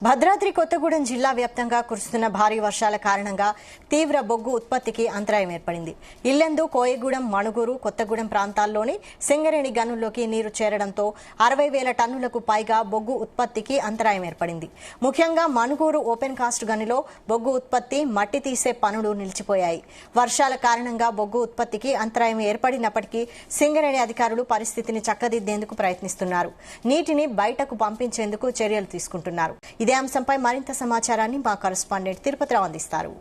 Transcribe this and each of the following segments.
భద్రాద్రి కొత్తగూడెం జిల్లా వ్యాప్తంగా కురుస్తున్న భారీ వర్షాల కారణంగా తీవ్ర బొగ్గు ఉత్పత్తికి అంతరాయం ఏర్పడింది. ఇల్లెందు, కోయగూడెం, మణుగూరు, కొత్తగూడెం ప్రాంతాల్లోని సింగరేణి గనుల్లోకి నీరు చేరడంతో 60,000 టన్నులకు పైగా బొగ్గు ఉత్పత్తికి అంతరాయం ఏర్పడింది. ముఖ్యంగా మణుగూరు ఓపెన్ కాస్ట్ గనిలో బొగ్గు ఉత్పత్తి, మట్టి తీసే పనులు నిలిచిపోయాయి. వర్షాల కారణంగా బొగ్గు ఉత్పత్తికి అంతరాయం ఏర్పడినప్పటికీ సింగరేణి అధికారులు పరిస్థితిని చక్కదిద్దేందుకు ప్రయత్నిస్తున్నారు. నీటిని బయటకు పంపించేందుకు చర్యలు తీసుకుంటున్నారు. ఇదే అంశంపై మరింత సమాచారాన్ని మా కరెస్పాండెంట్ తిరుపతిరావు అందిస్తారు.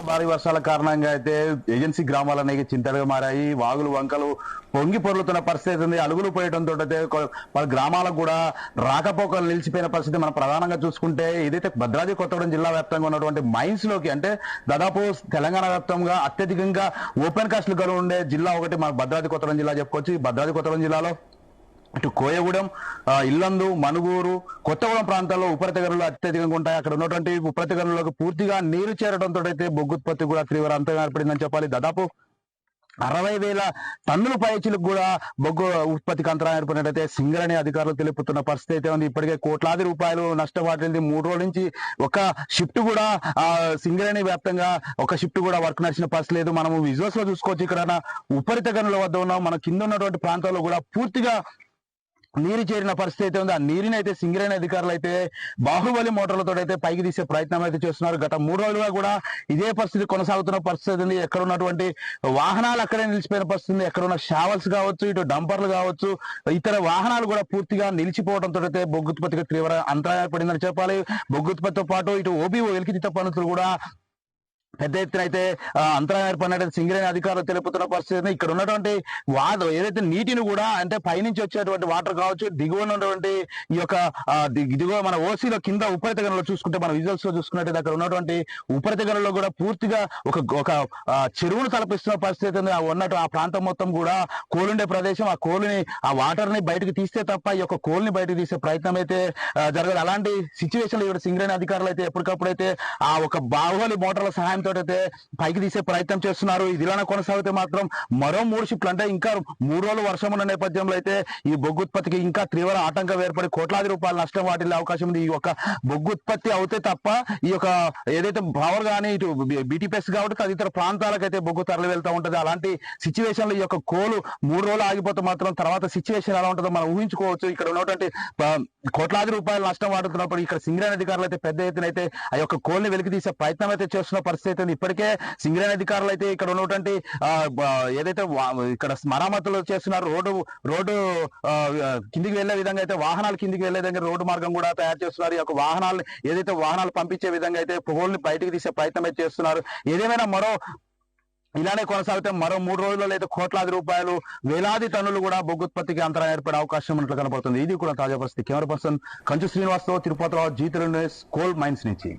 భారీ వర్షాల కారణంగా అయితే ఏజెన్సీ గ్రామాలనేవి చింతలుగా మారాయి. వాగులు వంకలు పొంగి పొర్లుతున్న పరిస్థితి ఉంది. అలుగులు పోయడంతో అయితే వాళ్ళ గ్రామాలకు కూడా రాకపోకలు నిలిచిపోయిన పరిస్థితి మనం ప్రధానంగా చూసుకుంటే ఇదైతే భద్రాద్రి కొత్తగూడెం జిల్లా వ్యాప్తంగా ఉన్నటువంటి మైన్స్ లోకి అంటే దాదాపు తెలంగాణ వ్యాప్తంగా అత్యధికంగా ఓపెన్ కాస్ట్లు గనులు ఉండే జిల్లా ఒకటి మన భద్రాద్రి కొత్తగూడెం జిల్లా చెప్పుకోవచ్చు. ఈ భద్రాద్రి కొత్తగూడెం జిల్లాలో ఇటు కోయగూడెం, ఇల్లందు, మణుగూరు, కొత్తగూడెం ప్రాంతాల్లో ఉపరిత గనులు అత్యధికంగా ఉంటాయి. అక్కడ ఉన్నటువంటి ఉపరిత గనులకు పూర్తిగా నీరు చేరడంతో అయితే బొగ్గు ఉత్పత్తి కూడా తీవ్ర అంతరం ఏర్పడిందని చెప్పాలి. దాదాపు 60,000 టన్నుల పైచీలకు కూడా బొగ్గు ఉత్పత్తికి అంతరాయం ఏర్పడినట్టయితే సింగరేణి అధికారులు తెలుపుతున్న పరిస్థితి అయితే ఉంది. ఇప్పటికే కోట్లాది రూపాయలు నష్టవాటింది. 3 రోజుల నుంచి ఒక షిఫ్ట్ కూడా సింగరేణి వ్యాప్తంగా ఒక షిఫ్ట్ కూడా వర్క్ నడిచిన పరిస్థితి లేదు. మనము విజువల్స్ లో చూసుకోవచ్చు. ఇక్కడ ఉపరిత గనుల వద్ద ఉన్నాం. మన కింద ఉన్నటువంటి ప్రాంతాల్లో కూడా పూర్తిగా నీరు చేరిన పరిస్థితి అయితే ఉంది. ఆ నీరుని అయితే సింగరేణి అధికారులు అయితే బాహుబలి మోటార్లతో అయితే పైకి తీసే ప్రయత్నం అయితే చేస్తున్నారు. గత 3 రోజులుగా కూడా ఇదే పరిస్థితి కొనసాగుతున్న పరిస్థితి ఉంది. ఎక్కడ ఉన్నటువంటి వాహనాలు అక్కడే నిలిచిపోయిన పరిస్థితి ఉంది. ఎక్కడ ఉన్న షావల్స్ కావచ్చు, ఇటు డంపర్లు కావచ్చు, ఇతర వాహనాలు కూడా పూర్తిగా నిలిచిపోవడంతో అయితే బొగ్గు ఉత్పత్తికి తీవ్ర అంతరాయం ఏర్పడిందని చెప్పాలి. బొగ్గు ఉత్పత్తితో పాటు ఇటు ఓబీఓ వెలికితీత పనులు కూడా పెద్ద ఎత్తున అయితే అంతరాయం ఏర్పడినట్టు సింగరేణి అధికారులు తెలుపుతున్న పరిస్థితి. ఇక్కడ ఉన్నటువంటి ఏదైతే నీటిని కూడా అంటే పైనుంచి వచ్చేటువంటి వాటర్ కావచ్చు, దిగువ ఉన్నటువంటి ఈ యొక్క దిగువ మన ఓసీలో కింద ఉపరిత గనుల్లో చూసుకుంటే మన విజువల్స్ లో చూసుకున్నట్టు అక్కడ ఉన్నటువంటి ఉపరిత గనుల్లో కూడా పూర్తిగా ఒక చెరువును తలపిస్తున్న పరిస్థితి ఉంది. ఉన్నట్టు ఆ ప్రాంతం మొత్తం కూడా కోలుండే ప్రదేశం. ఆ కోలుని ఆ వాటర్ ని బయటకు తీస్తే తప్ప ఈ యొక్క కోల్ని బయటకు తీసే ప్రయత్నం అయితే జరగదు. అలాంటి సిచ్యువేషన్ ఇక్కడ సింగరేణి అధికారులు అయితే ఎప్పటికప్పుడు అయితే ఆ ఒక బాహుబలి మోటార్ల సహాయం అయితే పైకి తీసే ప్రయత్నం చేస్తున్నారు. ఇదిలానే కొనసాగితే మాత్రం మరో 3 షిఫ్ట్లు అంటే ఇంకా 3 రోజులు వర్షం ఉన్న నేపథ్యంలో అయితే ఈ బొగ్గు ఉత్పత్తికి ఇంకా తీవ్ర ఆటంకం ఏర్పడి కోట్లాది రూపాయల నష్టం వాటిల్లే అవకాశం ఉంది. ఈ యొక్క బొగ్గు ఉత్పత్తి అవుతే తప్ప ఈ యొక్క ఏదైతే పవర్ కానీ ఇటు బీటీపీఎస్ కాబట్టి తదితర ప్రాంతాలకైతే బొగ్గు తరలి వెళ్తూ ఉంటది. అలాంటి సిచ్యువేషన్ లో ఈ యొక్క కోలు 3 రోజులు ఆగిపోతే మాత్రం తర్వాత సిచ్యువేషన్ ఎలా ఉంటుందో మనం ఊహించుకోవచ్చు. ఇక్కడ ఉన్నటువంటి కోట్లాది రూపాయల నష్టం వాడుతున్నప్పుడు ఇక్కడ సింగరేణి అధికారులు అయితే పెద్ద ఎత్తున అయితే ఆ యొక్క కోల్ని వెలికి తీసే ప్రయత్నం అయితే చేస్తున్న పరిస్థితి అయితే ఇప్పటికే సింగరేణి అధికారులు అయితే ఇక్కడ ఉన్నటువంటి ఏదైతే ఇక్కడ మరమ్మతులు చేస్తున్నారు, రోడ్డు కిందికి వెళ్లే విధంగా అయితే వాహనాలు కిందికి వెళ్లే విధంగా రోడ్డు మార్గం కూడా తయారు చేస్తున్నారు. ఈ యొక్క వాహనాలు పంపించే విధంగా అయితే పొగల్ని బయటికి తీసే ప్రయత్నం అయితే చేస్తున్నారు. ఏదేమైనా ఇలానే కొనసాగితే మరో 3 రోజుల్లో అయితే కోట్లాది రూపాయలు, వేలాది టన్నులు కూడా బొగ్గు ఉత్పత్తికి అంతరాయం ఏర్పడే అవకాశం ఉన్నట్లు కనపడుతుంది. ఇది కూడా తాజా పరిస్థితి. కెమెరా పర్సన్ కంచు శ్రీనివాస్తో తిరుపతిరావు, జీ3 న్యూస్, కోల్ మైన్స్ నుంచి.